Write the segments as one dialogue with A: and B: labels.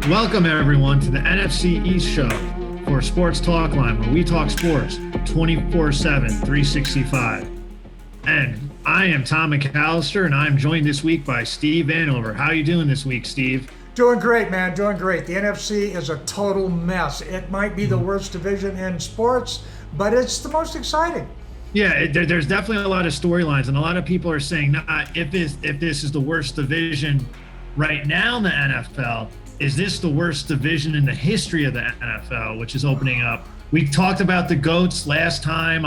A: Welcome everyone to the NFC East show for Sports Talk Line, where we talk sports 24/7, 365. And I am Tom McAllister, and I'm joined this week by Steve Vanover. How are you doing this week, Steve?
B: Doing great, man. Doing great. The NFC is a total mess. It might be the worst division in sports, but it's the most exciting.
A: Yeah, there's definitely a lot of storylines, and a lot of people are saying, if this is the worst division right now in the NFL, is this the worst division in the history of the NFL, which is opening up? We talked about the GOATs last time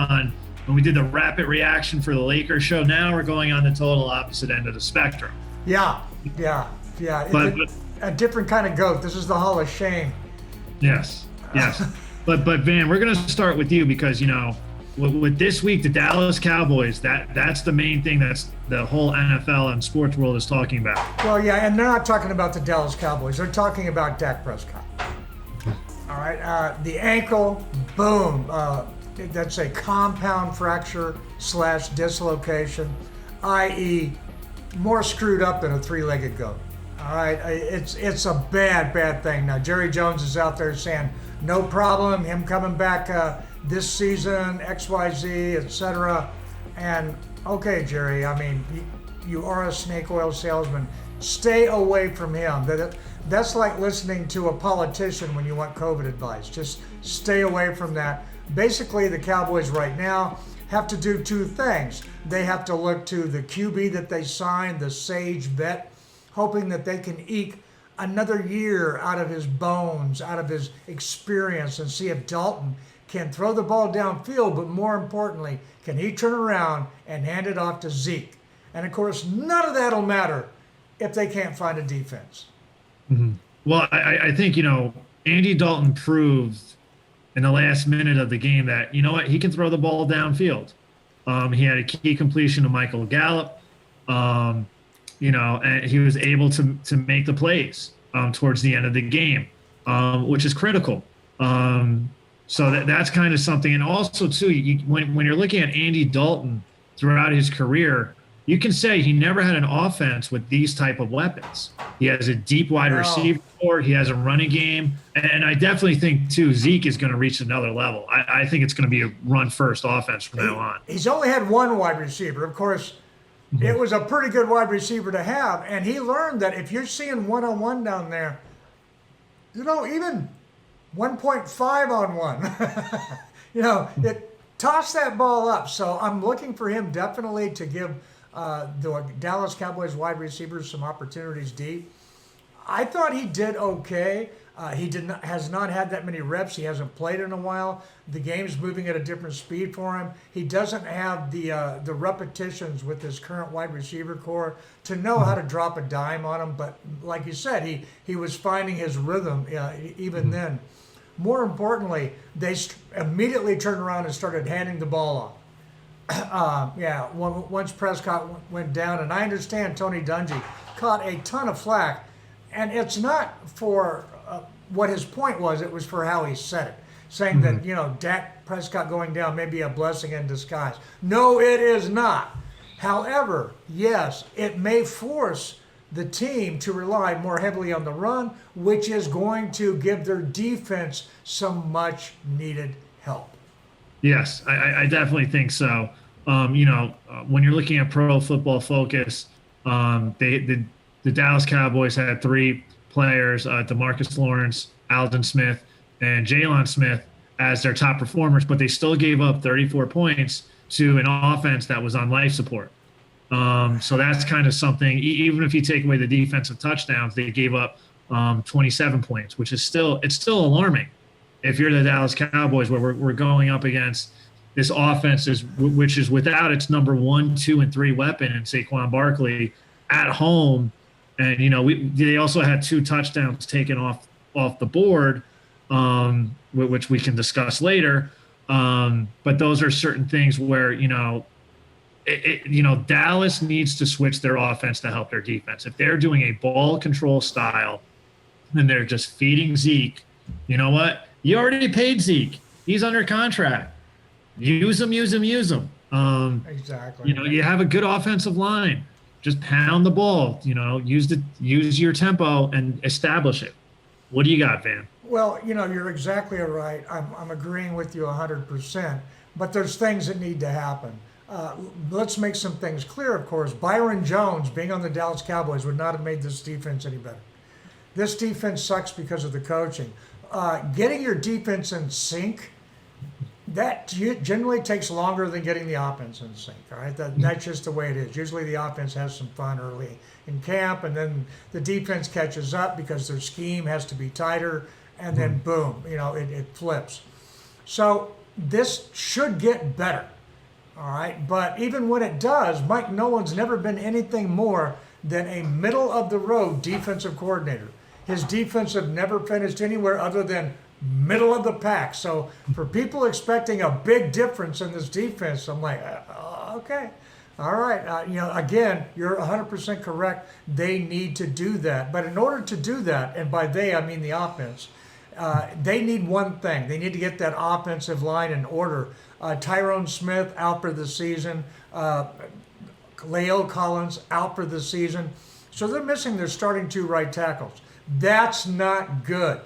A: when we did the rapid reaction for the Lakers show. Now we're going on the total opposite end of the spectrum.
B: Yeah.
A: But
B: a different kind of GOAT. This is the Hall of Shame.
A: Yes. But Van, we're going to start with you because, with this week, the Dallas Cowboys, that's the main thing that's the whole NFL and sports world is talking about.
B: Well, yeah, and they're not talking about the Dallas Cowboys. They're talking about Dak Prescott. All right, the ankle, boom. That's a compound fracture / dislocation, i.e. more screwed up than a three-legged goat. All right, it's a bad thing. Now, Jerry Jones is out there saying, no problem, him coming back this season, XYZ, etc. And okay, Jerry, I mean, you are a snake oil salesman. Stay away from him. That's like listening to a politician when you want COVID advice. Just stay away from that. Basically, the Cowboys right now have to do two things. They have to look to the QB that they signed, the Sage vet, hoping that they can eke another year out of his bones, out of his experience, and see if Dalton can throw the ball downfield, but more importantly, can he turn around and hand it off to Zeke? And of course, none of that'll matter if they can't find a defense.
A: Mm-hmm. Well, I think, Andy Dalton proved in the last minute of the game that, he can throw the ball downfield. He had a key completion to Michael Gallup, and he was able to make the plays towards the end of the game, which is critical. So that's kind of something. And also, too, when you're looking at Andy Dalton throughout his career, you can say he never had an offense with these type of weapons. He has a deep wide receiver core. He has a running game. And I definitely think, too, Zeke is going to reach another level. I think it's going to be a run-first offense from now on.
B: He's only had one wide receiver. Of course, it was a pretty good wide receiver to have. And he learned that if you're seeing one-on-one down there, even 1.5 on one. Toss that ball up. So I'm looking for him definitely to give the Dallas Cowboys wide receivers some opportunities deep. I thought he did okay. He has not had that many reps. He hasn't played in a while. The game's moving at a different speed for him. He doesn't have the repetitions with his current wide receiver core to know how to drop a dime on him. But like you said, he was finding his rhythm even then. More importantly, they immediately turned around and started handing the ball off. Once Prescott went down, and I understand Tony Dungy caught a ton of flack, and it's not for what his point was, it was for how he said it, saying that, Dak Prescott going down may be a blessing in disguise. No, it is not. However, yes, it may force the team to rely more heavily on the run, which is going to give their defense some much needed help.
A: Yes, I definitely think so. When you're looking at Pro Football Focus, the Dallas Cowboys had three players, DeMarcus Lawrence, Alden Smith, and Jalen Smith as their top performers, but they still gave up 34 points to an offense that was on life support. So that's kind of something. Even if you take away the defensive touchdowns, they gave up 27 points, which is still alarming. If you're the Dallas Cowboys, where we're going up against this offense, which is without its number 1, 2, and 3 weapon in Saquon Barkley at home, and they also had 2 touchdowns taken off the board, which we can discuss later. But those are certain things where Dallas needs to switch their offense to help their defense. If they're doing a ball control style and they're just feeding Zeke, you know what? You already paid Zeke. He's under contract. Use him.
B: Exactly.
A: You have a good offensive line. Just pound the ball. Use your tempo and establish it. What do you got, Van?
B: Well, you're exactly right. I'm agreeing with you 100%. But there's things that need to happen. Let's make some things clear, of course. Byron Jones, being on the Dallas Cowboys, would not have made this defense any better. This defense sucks because of the coaching. Getting your defense in sync, that generally takes longer than getting the offense in sync. All right, that's just the way it is. Usually the offense has some fun early in camp, and then the defense catches up because their scheme has to be tighter, and then boom, it flips. So this should get better. All right, but even when it does, Mike Nolan's never been anything more than a middle of the road defensive coordinator. His defense have never finished anywhere other than middle of the pack. So for people expecting a big difference in this defense, I'm like, okay, all right. Again, you're 100% correct. They need to do that. But in order to do that, and by they, I mean the offense, they need one thing. They need to get that offensive line in order. Tyrone Smith out for the season. La'el Collins out for the season. So they're missing their starting 2 right tackles. That's not good.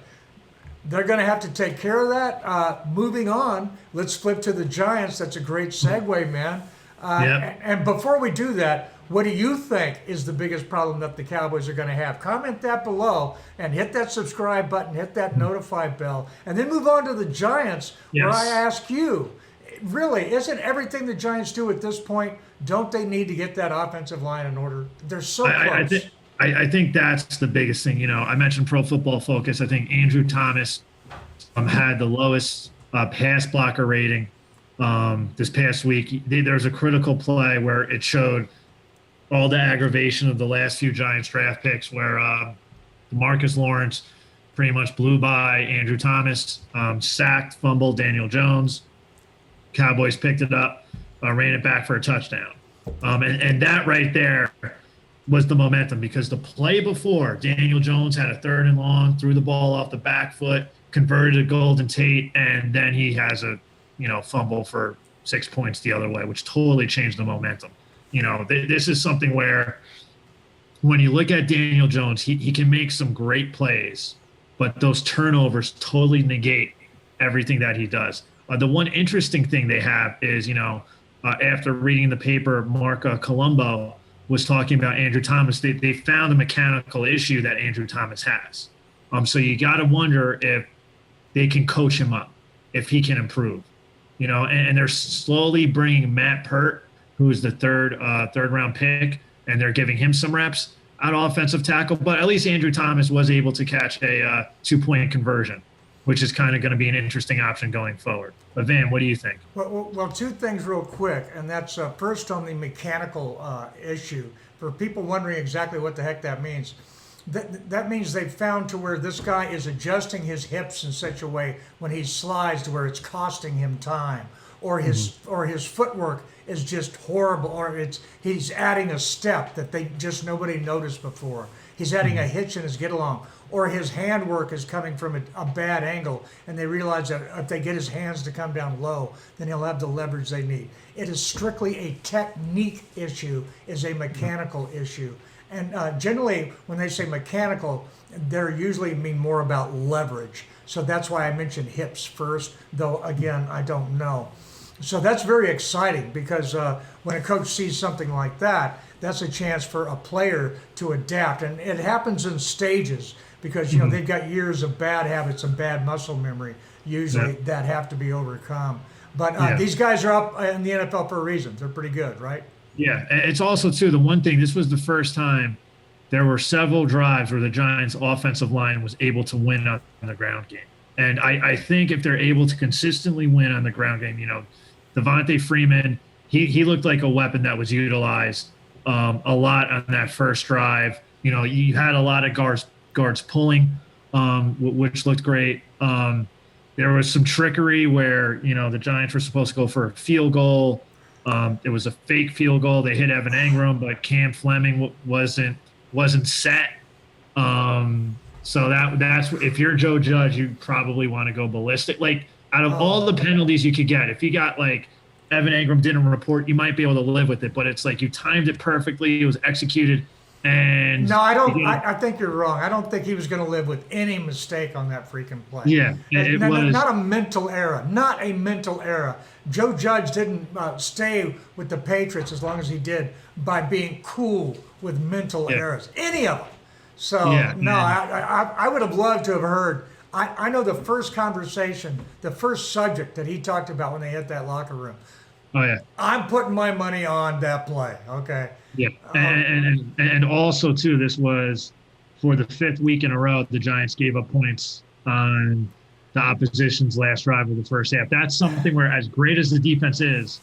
B: They're going to have to take care of that. Moving on, let's flip to the Giants. That's a great segue, man.
A: Yep.
B: And before we do that, what do you think is the biggest problem that the Cowboys are going to have? Comment that below and hit that subscribe button, hit that notify bell, and then move on to the Giants, where I ask you, really, isn't everything the Giants do at this point, don't they need to get that offensive line in order? They're so close.
A: I think that's the biggest thing. I mentioned Pro Football Focus. I think Andrew Thomas had the lowest pass blocker rating this past week. There's a critical play where it showed all the aggravation of the last few Giants draft picks where Marcus Lawrence pretty much blew by Andrew Thomas, sacked, fumbled Daniel Jones. Cowboys picked it up, ran it back for a touchdown. And that right there was the momentum, because the play before, Daniel Jones had a 3rd and long, threw the ball off the back foot, converted a Golden Tate, and then he has a fumble for 6 points the other way, which totally changed the momentum. This is something where when you look at Daniel Jones, he can make some great plays, but those turnovers totally negate everything that he does. The one interesting thing they have is, after reading the paper, Mark Colombo was talking about Andrew Thomas. They found a mechanical issue that Andrew Thomas has. So you got to wonder if they can coach him up, if he can improve. And they're slowly bringing Matt Pert, who is the third round pick, and they're giving him some reps at offensive tackle. But at least Andrew Thomas was able to catch a 2-point conversion, which is kind of going to be an interesting option going forward. But Van, what do you think?
B: Well, 2 things real quick, and that's first on the mechanical issue. For people wondering exactly what the heck that means, that means they've found to where this guy is adjusting his hips in such a way when he slides to where it's costing him time, or his footwork is just horrible, or he's adding a step that nobody noticed before. He's adding a hitch in his get along, or his handwork is coming from a bad angle, and they realize that if they get his hands to come down low, then he'll have the leverage they need. It is strictly a technique issue, is a mechanical issue. And generally, when they say mechanical, they're usually mean more about leverage. So that's why I mentioned hips first, though, again, I don't know. So that's very exciting, because when a coach sees something like that, that's a chance for a player to adapt. And it happens in stages, because they've got years of bad habits and bad muscle memory usually that have to be overcome. But these guys are up in the NFL for a reason. They're pretty good, right?
A: Yeah, it's also, too, the one thing, this was the first time there were several drives where the Giants' offensive line was able to win on the ground game. And I think if they're able to consistently win on the ground game, Devontae Freeman, he looked like a weapon that was utilized a lot on that first drive. You had a lot of guards pulling, which looked great. There was some trickery where, the Giants were supposed to go for a field goal. It was a fake field goal. They hit Evan Engram, but Cam Fleming wasn't set. So that's, if you're Joe Judge, you probably want to go ballistic. Like, out of all the penalties you could get, if you got like Evan Engram didn't report, you might be able to live with it. But it's like you timed it perfectly. It was executed And
B: No, I don't. I think you're wrong. I don't think he was going to live with any mistake on that freaking play.
A: yeah, it was.
B: Not a mental error. Not a mental error. Joe Judge didn't stay with the Patriots as long as he did by being cool with mental errors. Any of them. So,
A: Yeah,
B: no,
A: man.
B: I would have loved to have heard. I know the first conversation, the first subject that he talked about when they hit that locker room.
A: Oh yeah.
B: I'm putting my money on that play. Okay.
A: Yeah, and also too, this was for the 5th week in a row the Giants gave up points on the opposition's last drive of the first half. That's something where, as great as the defense is,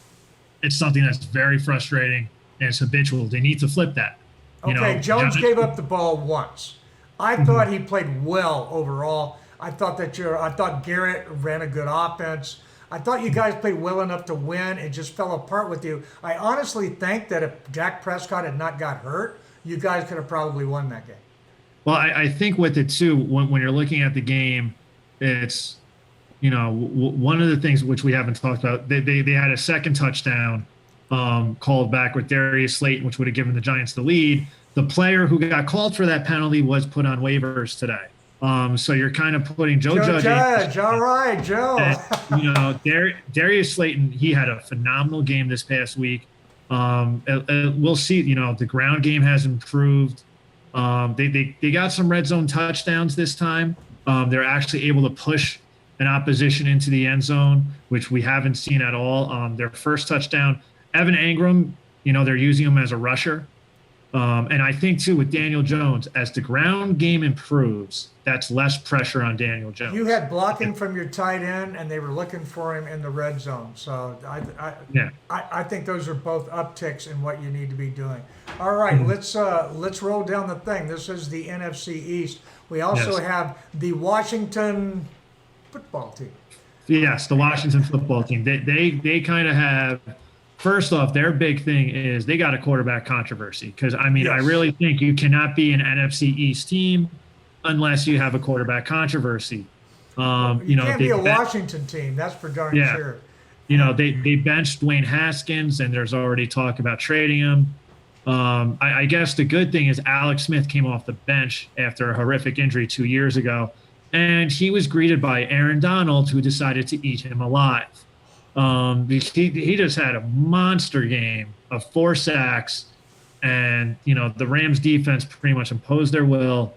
A: it's something that's very frustrating and it's habitual. They need to flip that.
B: Okay, Jones gave up the ball once. I thought he played well overall. I thought Garrett ran a good offense. I thought you guys played well enough to win. It just fell apart with you. I honestly think that if Dak Prescott had not got hurt, you guys could have probably won that game.
A: Well, I think with it too, when you're looking at the game, it's, one of the things which we haven't talked about, they had a second touchdown called back with Darius Slayton, which would have given the Giants the lead. The player who got called for that penalty was put on waivers today. So you're kind of putting Joe Judge.
B: All right, Joe.
A: And, Darius Slayton, he had a phenomenal game this past week. We'll see. The ground game has improved. They got some red zone touchdowns this time. They're actually able to push an opposition into the end zone, which we haven't seen at all. Their first touchdown, Evan Engram, they're using him as a rusher. And I think, too, with Daniel Jones, as the ground game improves, that's less pressure on Daniel Jones.
B: You had blocking from your tight end, and they were looking for him in the red zone. So I think those are both upticks in what you need to be doing. All right, let's roll down the thing. This is the NFC East. We also have the Washington football team.
A: Yes, the Washington football team. They kind of have. First off, their big thing is they got a quarterback controversy because, I really think you cannot be an NFC East team unless you have a quarterback controversy.
B: You can't be a Washington team. That's for darn sure.
A: They benched Dwayne Haskins, and there's already talk about trading him. I guess the good thing is Alex Smith came off the bench after a horrific injury 2 years ago, and he was greeted by Aaron Donald, who decided to eat him alive. He just had a monster game of 4 sacks, and the Rams defense pretty much imposed their will,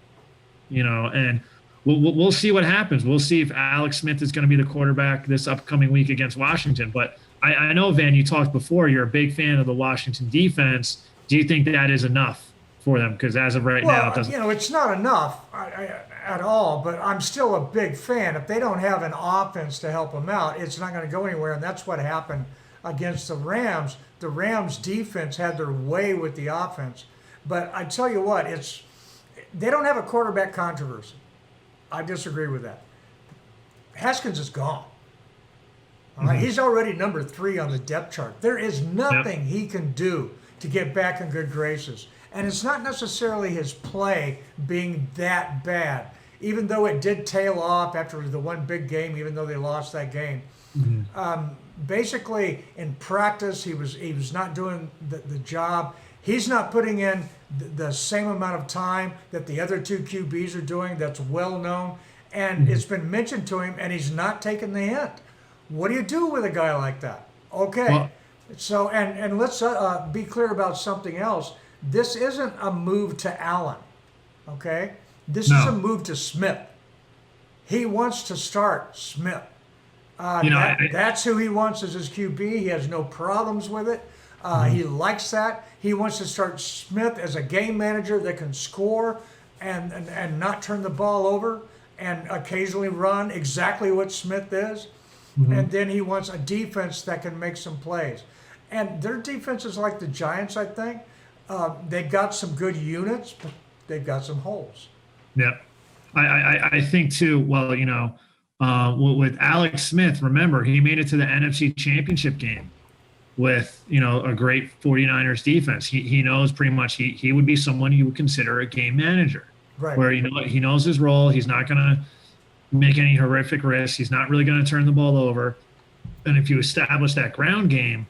A: and we'll see what happens. We'll see if Alex Smith is going to be the quarterback this upcoming week against Washington. But I know, Van, you talked before, you're a big fan of the Washington defense. Do you think that is enough for them? Because as of right now, it doesn't.
B: It's not enough at all, but I'm still a big fan. If they don't have an offense to help them out, it's not going to go anywhere, and that's what happened against the Rams. The Rams defense had their way with the offense, but I tell you what, they don't have a quarterback controversy. I disagree with that. Haskins is gone. All right, he's already number 3 on the depth chart. There is nothing he can do to get back in good graces. And it's not necessarily his play being that bad, even though it did tail off after the one big game, even though they lost that game. Basically, in practice, he was not doing the job. He's not putting in the same amount of time that the other 2 QBs are doing. That's well known. And it's been mentioned to him, and he's not taking the hint. What do you do with a guy like that? Okay. Well, so, and let's be clear about something else. This isn't a move to Allen, okay? This is a move to Smith. He wants to start Smith. That's who he wants as his QB. He has no problems with it. He likes that. He wants to start Smith as a game manager that can score and not turn the ball over and occasionally run exactly what Smith is. And then he wants a defense that can make some plays. And their defense is like the Giants, I think. They've got some good units, but they've got some holes.
A: Yeah. I think, too, well, with Alex Smith, remember, he made it to the NFC Championship game with, a great 49ers defense. He knows pretty much he would be someone you would consider a game manager.
B: Right.
A: Where, he knows his role. He's not going to make any horrific risks. He's not really going to turn the ball over. And if you establish that ground game,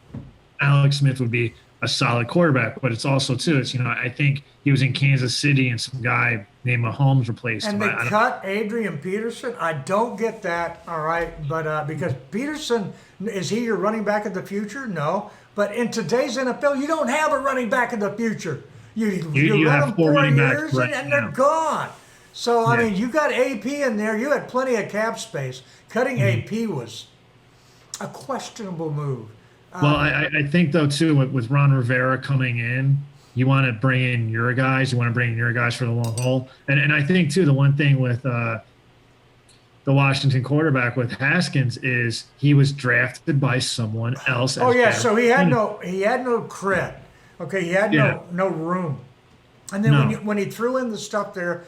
A: Alex Smith would be a solid quarterback. But it's also too, it's I think he was in Kansas City and some guy named Mahomes replaced
B: And
A: him.
B: they
A: I don't,
B: cut Adrian Peterson. I don't get that. All right, but because Peterson is he your running back of the future? No. But in today's NFL, you don't have a running back of the future. You run
A: have
B: them
A: 4
B: 4
A: running backs
B: years
A: right
B: and they're
A: now.
B: gone. So I
A: Yeah.
B: mean, you got AP in there. You had plenty of cap space. Cutting AP was a questionable move.
A: Well, I think though too with Ron Rivera coming in, you want to bring in your guys. You want to bring in your guys for the long haul. And I think too the one thing with the Washington quarterback with Haskins is he was drafted by someone else.
B: Oh
A: as
B: yeah,
A: their
B: so he had no cred. Okay, he had
A: Yeah.
B: no room. And then
A: No.
B: when he threw in the stuff there,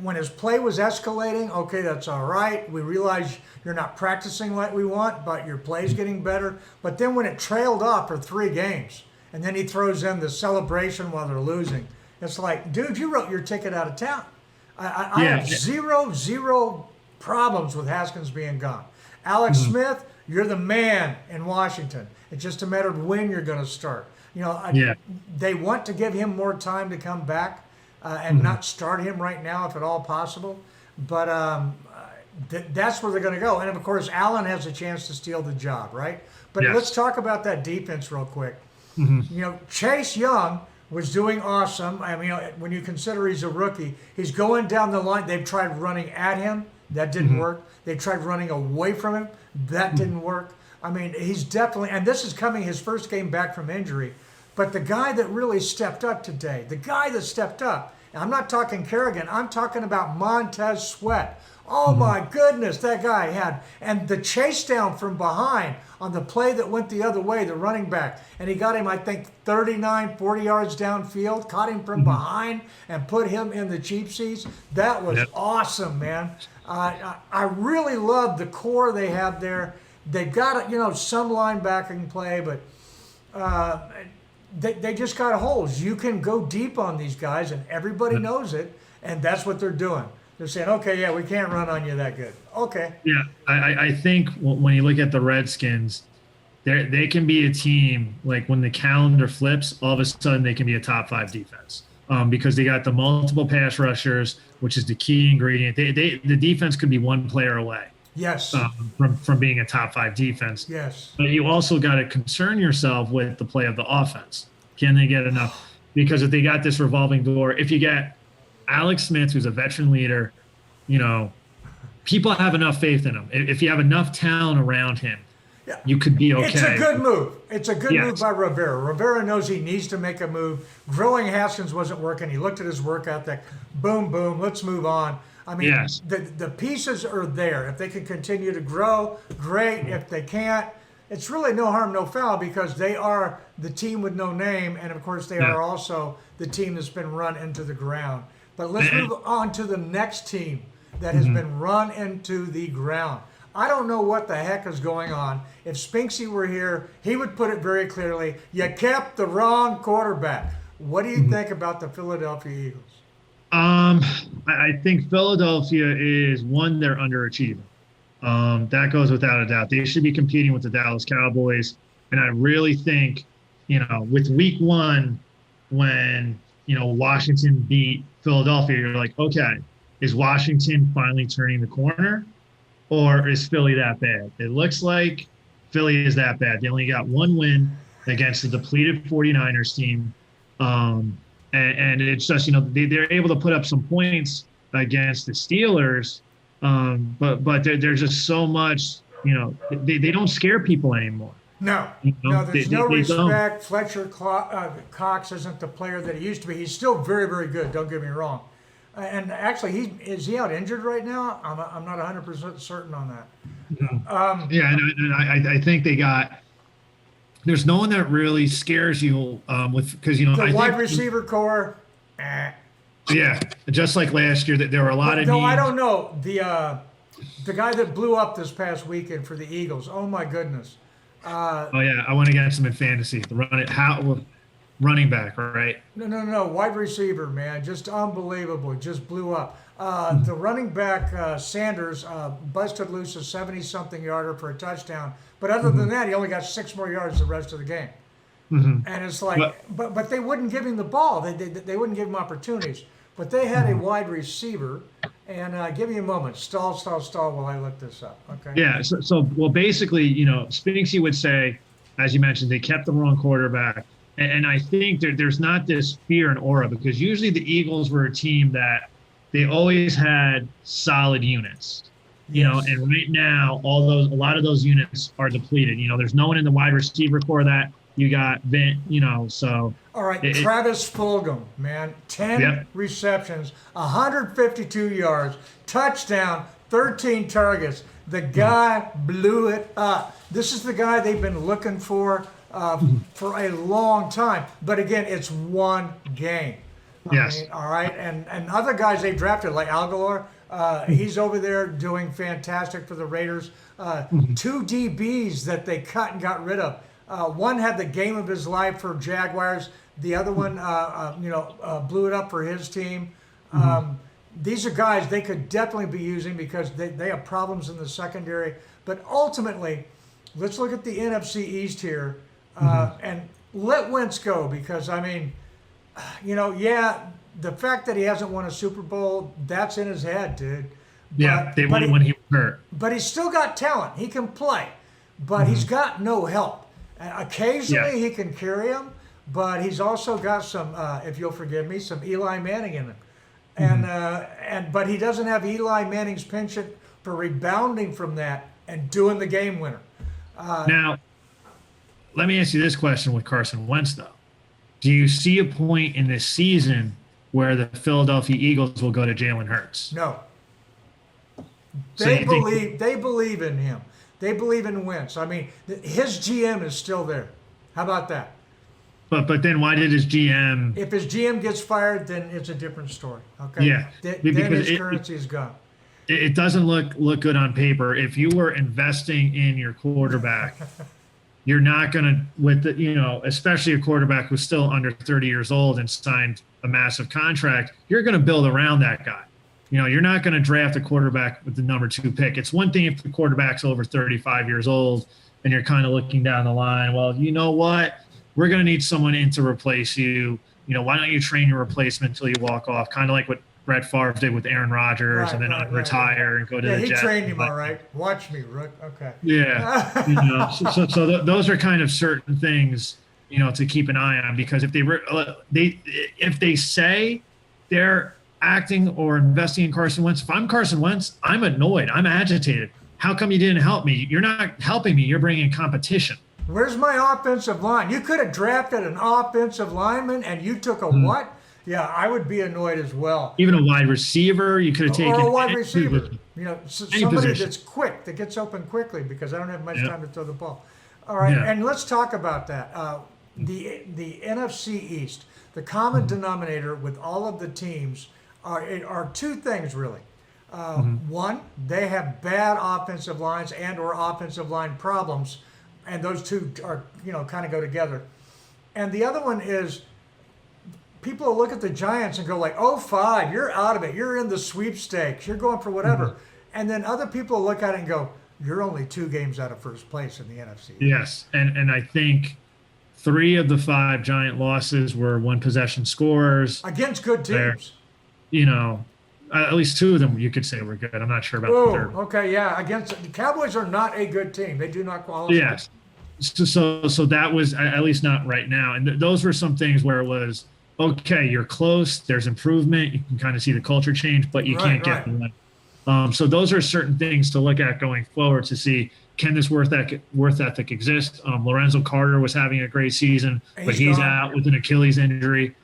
B: when his play was escalating, okay, that's all right. We realize you're not practicing like we want, but your play's getting better. But then when it trailed off for 3 games, and then he throws in the celebration while they're losing, it's like, dude, you wrote your ticket out of town. I
A: Yeah.
B: have zero problems with Haskins being gone. Alex Smith, you're the man in Washington. It's just a matter of when you're going to start.
A: Yeah.
B: They want to give him more time to come back and not start him right now if at all possible. But that's where they're going to go. And of course, Allen has a chance to steal the job, right? But
A: Yes.
B: let's talk about that defense real quick. Chase Young was doing awesome. I mean, when you consider he's a rookie, he's going down the line. They've tried running at him. That didn't work. They tried running away from him. That didn't work. I mean, he's definitely, and this is coming his first game back from injury. But the guy that really stepped up today, and I'm not talking Kerrigan, I'm talking about Montez Sweat. Oh my goodness, that guy had, and the chase down from behind on the play that went the other way, the running back, and he got him, I think, 39, 40 yards downfield, caught him from behind and put him in the cheap seats. That was awesome, man. I really love the core they have there. They've got, some linebacking play, but they just got holes. You can go deep on these guys, and everybody knows it, and that's what they're doing. They're saying, okay, yeah, we can't run on you that good. Okay.
A: Yeah, I think when you look at the Redskins, they can be a team, like when the calendar flips, all of a sudden they can be a top 5 defense because they got the multiple pass rushers, which is the key ingredient. The defense could be one player away.
B: Yes.
A: From being a top 5 defense.
B: Yes.
A: But you also got to concern yourself with the play of the offense. Can they get enough? Because if they got this revolving door, if you get Alex Smith, who's a veteran leader, people have enough faith in him. If you have enough talent around him, you could be okay.
B: It's a good move. It's a good
A: Yes.
B: move by Rivera. Rivera knows he needs to make a move. Growing Haskins wasn't working. He looked at his work ethic. Boom, boom. Let's move on. I mean,
A: Yes.
B: the pieces are there. If they can continue to grow, great. If they can't, it's really no harm, no foul because they are the team with no name. And, of course, they are also the team that's been run into the ground. But let's move on to the next team that has been run into the ground. I don't know what the heck is going on. If Spinksy were here, he would put it very clearly. You kept the wrong quarterback. What do you think about the Philadelphia Eagles?
A: I think Philadelphia is one, they're underachieving. That goes without a doubt. They should be competing with the Dallas Cowboys. And I really think, with week 1, when, Washington beat Philadelphia, you're like, okay, is Washington finally turning the corner or is Philly that bad? It looks like Philly is that bad. They only got 1 win against the depleted 49ers team. And it's just, they're able to put up some points against the Steelers. But there's just so much, they don't scare people anymore.
B: No, there's no respect. Fletcher Cox isn't the player that he used to be. He's still very, very good. Don't get me wrong. And actually, is he out injured right now? I'm not 100% certain on that.
A: And I think there's no one that really scares you because
B: the wide receiver core.
A: Yeah, just like last year, that there were a lot of.
B: No,
A: needs.
B: I don't know the guy that blew up this past weekend for the Eagles. Oh my goodness.
A: I went against him in fantasy. The running back, right?
B: No. Wide receiver, man. Just unbelievable. Just blew up. The running back, Sanders, busted loose a 70-something yarder for a touchdown. But other than that, he only got 6 more yards the rest of the game. And it's like,
A: But
B: but they wouldn't give him the ball. They wouldn't give him opportunities. But they had a wide receiver. And give me a moment. Stall while I look this up. Okay.
A: yeah, so well, basically, Spinksy would say, as you mentioned, they kept the wrong quarterback. And I think there's not this fear and aura, because usually the Eagles were a team that they always had solid units. And right now, a lot of those units are depleted. There's no one in the wide receiver core that you got, so.
B: All right, Travis Fulgham, man, 10 receptions, 152 yards, touchdown, 13 targets. The guy blew it up. This is the guy they've been looking for a long time. But again, it's one game.
A: Yes.
B: All right, and other guys they drafted, like Aguilar, he's over there doing fantastic for the Raiders. Two DBs that they cut and got rid of. One had the game of his life for Jaguars. The other one, blew it up for his team. These are guys they could definitely be using because they have problems in the secondary. But ultimately, let's look at the NFC East here and let Wentz go, because, the fact that he hasn't won a Super Bowl, that's in his head, dude.
A: Yeah, they won when he was hurt.
B: But he's still got talent. He can play, but he's got no help. Occasionally he can carry him, but he's also got some, if you'll forgive me, some Eli Manning in him. But he doesn't have Eli Manning's penchant for rebounding from that and doing the game winner.
A: Now, let me ask you this question with Carson Wentz, though. Do you see a point in this season where the Philadelphia Eagles will go to Jalen Hurts?
B: No.
A: So
B: They believe in him. They believe in Wentz. His GM is still there. How about that?
A: But then why did his GM?
B: If his GM gets fired, then it's a different story. Okay.
A: Yeah.
B: Then
A: Because
B: his currency is gone.
A: It doesn't look good on paper. If you were investing in your quarterback, you're not going to, especially a quarterback who's still under 30 years old and signed a massive contract, you're going to build around that guy. You're not going to draft a quarterback with the number 2 pick. It's one thing if the quarterback's over 35 years old and you're kind of looking down the line. Well, you know what? We're going to need someone in to replace you. Why don't you train your replacement until you walk off? Kind of like what Brett Favre did with Aaron Rodgers, and then retire and go to the Jets.
B: He trained him all right. Watch me, Rook. Okay.
A: Yeah. So those are kind of certain things, to keep an eye on, because if they say they're acting or investing in Carson Wentz, if I'm Carson Wentz, I'm annoyed. I'm agitated. How come you didn't help me? You're not helping me. You're bringing competition.
B: Where's my offensive line? You could have drafted an offensive lineman and you took a what? Yeah, I would be annoyed as well.
A: Even a wide receiver, you could have taken.
B: Or a wide receiver. Somebody
A: position.
B: that's quick, that gets open quickly, because I don't have much time to throw the ball. All right, and let's talk about that. The NFC East, the common denominator with all of the teams are two things, really. One, they have bad offensive lines and or offensive line problems, and those two are, kind of go together. And the other one is, people will look at the Giants and go like, 0-5, you're out of it. You're in the sweepstakes. You're going for whatever. And then other people will look at it and go, you're only 2 games out of first place in the NFC.
A: Yes, and I think 3 of the 5 Giant losses were one-possession scores.
B: Against good teams.
A: At least 2 of them you could say were good. I'm not sure about the third.
B: Okay, yeah. Against the Cowboys are not a good team. They do not qualify.
A: Yes. So that was, at least not right now. And those were some things where it was, okay, you're close. There's improvement. You can kind of see the culture change, but you can't get the win. So those are certain things to look at going forward to see, can this worth ethic exist? Lorenzo Carter was having a great season, but he's out with an Achilles injury.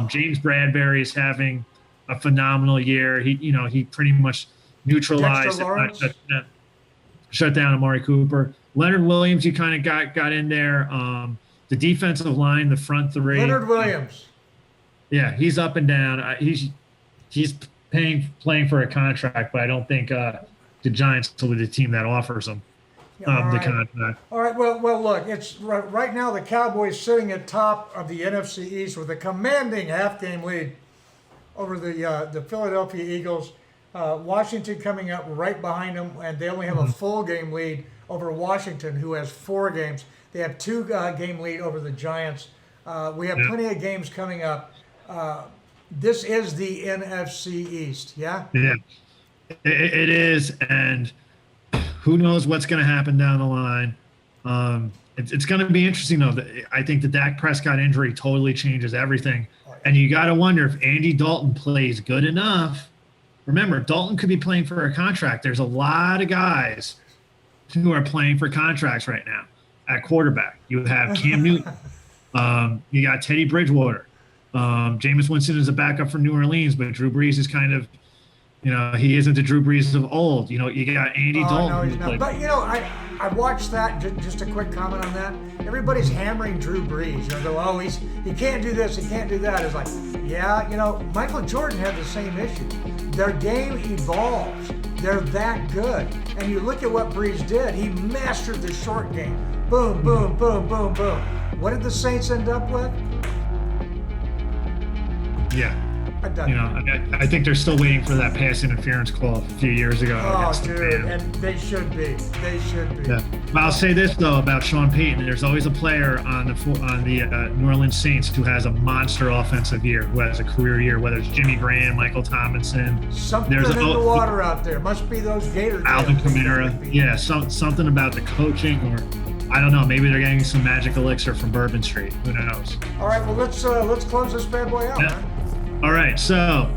A: James Bradbury is having a phenomenal year. He pretty much neutralized, shut down Amari Cooper. Leonard Williams, you kind of got in there. The defensive line, the front 3.
B: Leonard Williams.
A: Yeah, he's up and down. He's playing for a contract, but I don't think the Giants will be the team that offers him the contract.
B: All right. Well, look, it's right now the Cowboys sitting at top of the NFC East with a commanding half-game lead over the Philadelphia Eagles. Washington coming up right behind them, and they only have a full game lead over Washington, who has 4 games. They have 2 game lead over the Giants. We have plenty of games coming up. This is the NFC East, yeah?
A: Yeah, it is, and who knows what's going to happen down the line. It's going to be interesting, though. I think the Dak Prescott injury totally changes everything. And you got to wonder if Andy Dalton plays good enough. Remember, Dalton could be playing for a contract. There's a lot of guys who are playing for contracts right now at quarterback. You have Cam Newton. You got Teddy Bridgewater. Jameis Winston is a backup for New Orleans, but Drew Brees is kind of, he isn't the Drew Brees of old. You got Andy Dalton.
B: No, he's not. But, I watched that. Just a quick comment on that. Everybody's hammering Drew Brees. He can't do this, he can't do that. It's like, Michael Jordan had the same issue. Their game evolves. They're that good. And you look at what Brees did. He mastered the short game. Boom, boom, boom, boom, boom. What did the Saints end up with?
A: Yeah. I think they're still waiting for that pass interference call a few years ago.
B: Oh, dude, and they should be. They should be.
A: Yeah. But I'll say this though about Sean Payton: there's always a player on the New Orleans Saints who has a monster offensive year, who has a career year. Whether it's Jimmy Graham, Michael Tomlinson,
B: something in the water out there. Must be those Gators.
A: Alvin Kamara. Yeah, something about the coaching, or I don't know. Maybe they're getting some magic elixir from Bourbon Street. Who knows?
B: All right. Well, let's close this bad boy out.
A: Yeah.
B: Man.
A: All right, so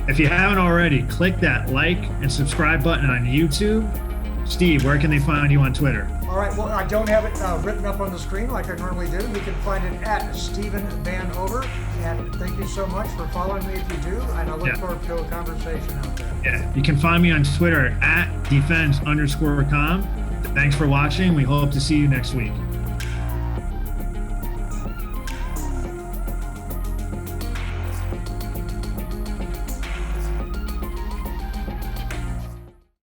A: if you haven't already, click that like and subscribe button on YouTube. Steve, where can they find you on Twitter?
B: All right, well, I don't have it written up on the screen like I normally do. You can find it at Stephen Van Over. And thank you so much for following me if you do. And I look forward to a conversation out there.
A: Yeah, you can find me on Twitter at defense_com. Thanks for watching. We hope to see you next week.